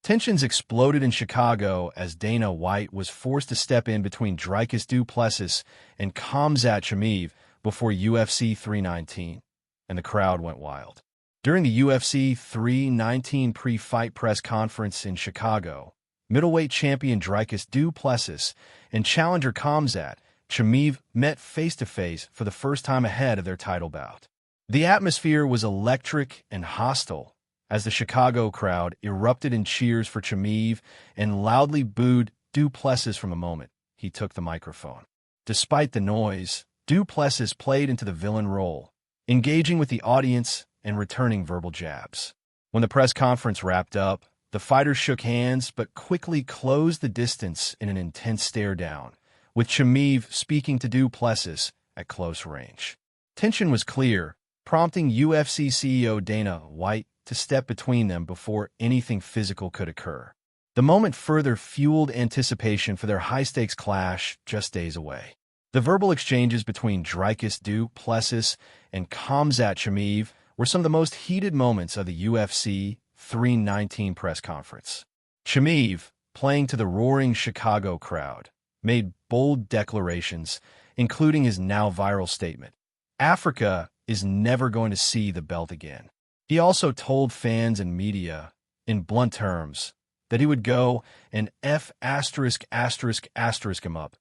Tensions exploded in Chicago as Dana White was forced to step in between Dricus Du Plessis and Khamzat Chimaev before UFC 319, and the crowd went wild. During the UFC 319 pre-fight press conference in Chicago, middleweight champion Dricus Du Plessis and challenger Khamzat Chimaev met face-to-face for the first time ahead of their title bout. The atmosphere was electric and hostile as the Chicago crowd erupted in cheers for Chimaev and loudly booed Du Plessis from the moment he took the microphone. Despite the noise, Du Plessis played into the villain role, engaging with the audience and returning verbal jabs. When the press conference wrapped up, the fighters shook hands but quickly closed the distance in an intense stare-down, with Chimaev speaking to Du Plessis at close range. Tension was clear, prompting UFC CEO Dana White to step between them before anything physical could occur. The moment further fueled anticipation for their high-stakes clash just days away. The verbal exchanges between Dricus Du Plessis and Khamzat Chimaev were some of the most heated moments of the UFC 319 press conference. Chimaev, playing to the roaring Chicago crowd, made bold declarations, including his now viral statement, "Africa is never going to see the belt again." He also told fans and media, in blunt terms, that he would go and him up,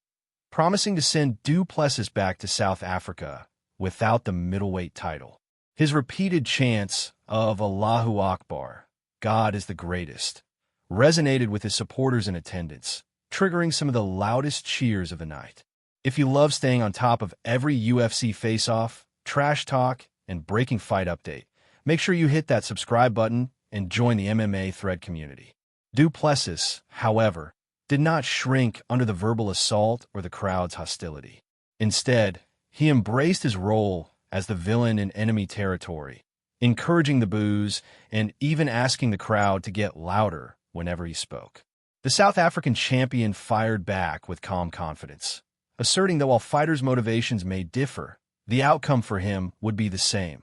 promising to send Du Plessis back to South Africa without the middleweight title. His repeated chants of Allahu Akbar, God is the greatest, resonated with his supporters in attendance, triggering some of the loudest cheers of the night. If you love staying on top of every UFC face-off, trash talk, and breaking fight update, make sure you hit that subscribe button and join the MMA thread community. Du Plessis, however, did not shrink under the verbal assault or the crowd's hostility. Instead, he embraced his role as the villain in enemy territory, encouraging the boos and even asking the crowd to get louder whenever he spoke. The South African champion fired back with calm confidence, asserting that while fighters' motivations may differ, the outcome for him would be the same,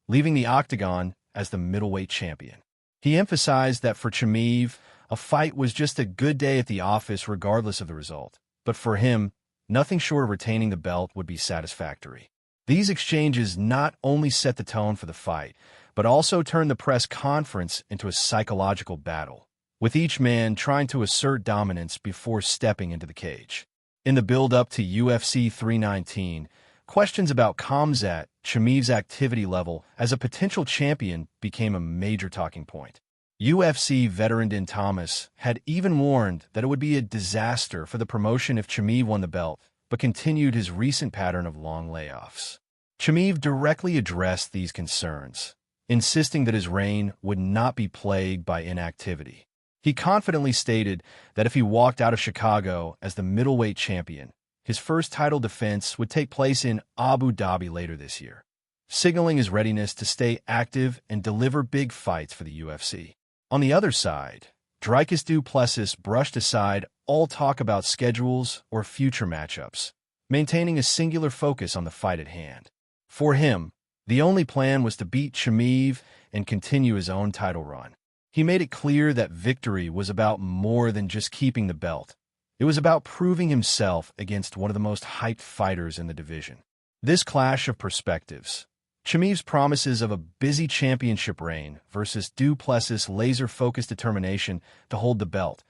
leaving the octagon as the middleweight champion. He emphasized that for Chimaev, a fight was just a good day at the office regardless of the result, but for him, nothing short of retaining the belt would be satisfactory. These exchanges not only set the tone for the fight, but also turned the press conference into a psychological battle, with each man trying to assert dominance before stepping into the cage. In the build-up to UFC 319, questions about Khamzat Chimaev's activity level as a potential champion became a major talking point. UFC veteran Din Thomas had even warned that it would be a disaster for the promotion if Chimaev won the belt, but continued his recent pattern of long layoffs. Chimaev directly addressed these concerns, insisting that his reign would not be plagued by inactivity. He confidently stated that if he walked out of Chicago as the middleweight champion, his first title defense would take place in Abu Dhabi later this year, signaling his readiness to stay active and deliver big fights for the UFC. On the other side, Dricus Du Plessis brushed aside all talk about schedules or future matchups, maintaining a singular focus on the fight at hand. For him, the only plan was to beat Chimaev and continue his own title run. He made it clear that victory was about more than just keeping the belt. It was about proving himself against one of the most hyped fighters in the division. This clash of perspectives, Chimaev's promises of a busy championship reign versus Du Plessis' laser-focused determination to hold the belt,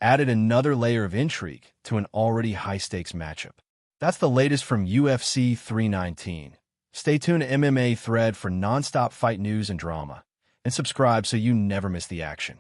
added another layer of intrigue to an already high-stakes matchup. That's the latest from UFC 319. Stay tuned to MMA Thread for non-stop fight news and drama, and subscribe so you never miss the action.